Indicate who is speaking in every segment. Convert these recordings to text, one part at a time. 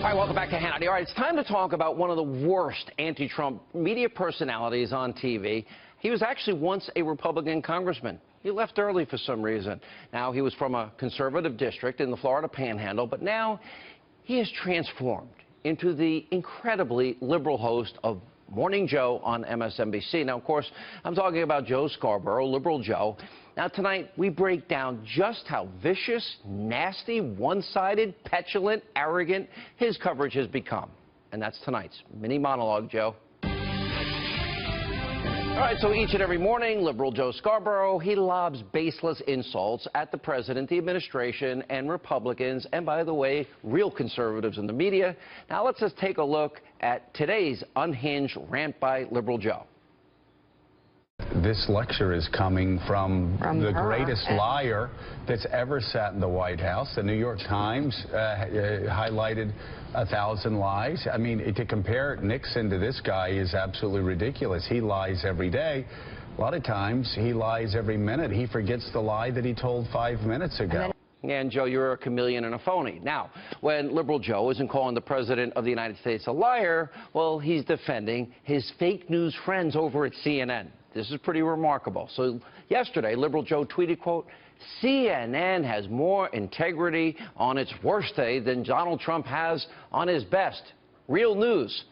Speaker 1: All right, welcome back to Hannity. All right, it's time to talk about one of the worst anti-Trump media personalities on TV. He was actually once a Republican congressman. He left early for some reason. Now, he was from a conservative district in the Florida Panhandle, but now he has transformed into the incredibly liberal host of Morning Joe on MSNBC. Now, of course, I'm talking about Joe Scarborough, Liberal Joe. Now, tonight, we break down just how vicious, nasty, one-sided, petulant, arrogant his coverage has become. And that's tonight's mini monologue, Joe. All right, so each and every morning, Liberal Joe Scarborough, he lobs baseless insults at the president, the administration, and Republicans, and by the way, real conservatives in the media. Now, let's just take a look at today's unhinged rant by Liberal Joe.
Speaker 2: This lecture is coming from the greatest liar that's ever sat in the White House. The New York Times highlighted 1,000 lies. I mean, to compare Nixon to this guy is absolutely ridiculous. He lies every day. A lot of times, he lies every minute. He forgets the lie that he told 5 minutes ago.
Speaker 1: And, Joe, you're a chameleon and a phony. Now, when Liberal Joe isn't calling the President of the United States a liar, well, he's defending his fake news friends over at CNN. This is pretty remarkable. So yesterday, Liberal Joe tweeted, quote, CNN has more integrity on its worst day than Donald Trump has on his best. Real news.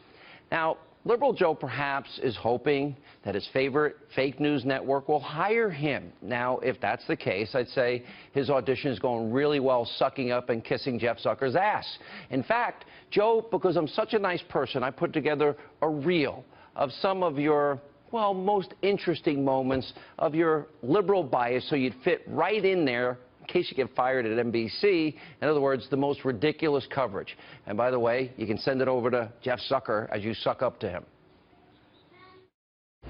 Speaker 1: Now, Liberal Joe perhaps is hoping that his favorite fake news network will hire him. Now, if that's the case, I'd say his audition is going really well, sucking up and kissing Jeff Zucker's ass. In fact, Joe, because I'm such a nice person, I put together a reel of some of your, well, most interesting moments of your liberal bias so you'd fit right in there in case you get fired at NBC. In other words, the most ridiculous coverage. And by the way, you can send it over to Jeff Zucker as you suck up to him.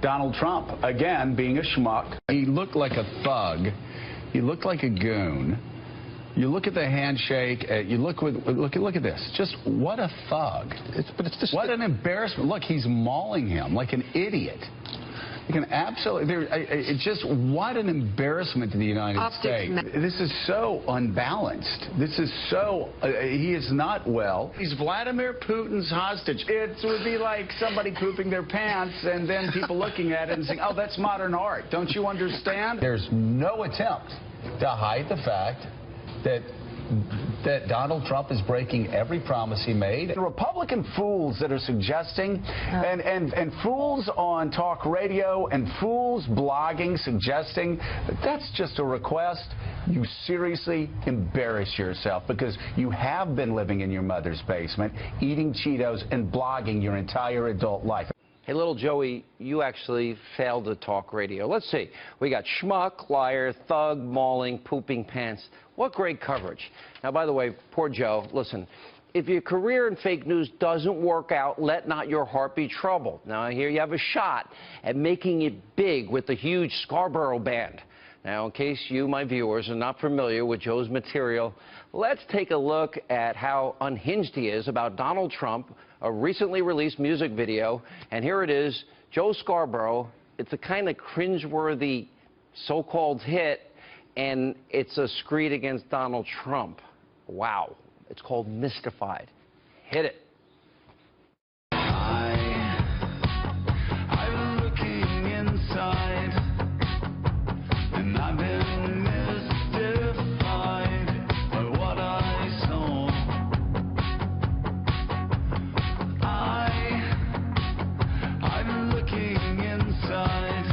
Speaker 2: Donald Trump, again, being a schmuck. He looked like a thug. He looked like a goon. You look at the handshake. Look at this. Just what a thug. What an embarrassment. Look, he's mauling him like an idiot. You can absolutely. It's just what an embarrassment to the United States. This is so unbalanced. This is so. He is not well. He's Vladimir Putin's hostage. It would be like somebody pooping their pants and then people looking at it and saying, "Oh, that's modern art. Don't you understand?" There's no attempt to hide the fact that Donald Trump is breaking every promise he made. And Republican fools that are suggesting, and fools on talk radio and fools blogging suggesting that that's just a request, you seriously embarrass yourself because you have been living in your mother's basement, eating Cheetos and blogging your entire adult life.
Speaker 1: Hey, little Joey, you actually failed to talk radio. Let's see. We got schmuck, liar, thug, mauling, pooping pants. What great coverage. Now, by the way, poor Joe, listen, if your career in fake news doesn't work out, let not your heart be troubled. Now, here you have a shot at making it big with the huge Scarborough band. Now, in case you, my viewers, are not familiar with Joe's material, let's take a look at how unhinged he is about Donald Trump, a recently released music video. And here it is, Joe Scarborough. It's a kind of cringeworthy so-called hit, and it's a screed against Donald Trump. Wow. It's called Mystified. Hit it.
Speaker 3: I'm looking inside, and I've been mystified by what I saw. I'm looking inside,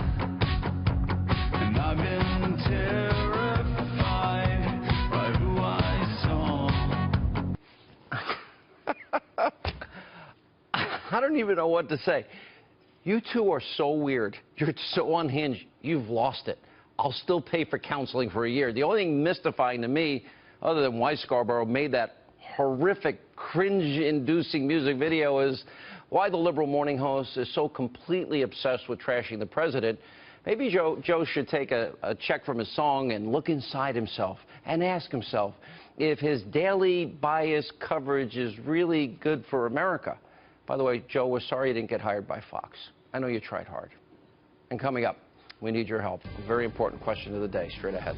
Speaker 3: and I've been terrified by who I saw.
Speaker 1: I don't even know what to say. You two are so weird. You're so unhinged. You've lost it. I'll still pay for counseling for a year. The only thing mystifying to me, other than why Scarborough made that horrific, cringe-inducing music video, is why the liberal morning host is so completely obsessed with trashing the president. Maybe Joe should take a check from his song and look inside himself and ask himself if his daily bias coverage is really good for America. By the way, Joe, we're sorry you didn't get hired by Fox. I know you tried hard. And coming up, we need your help. A very important question of the day, straight ahead.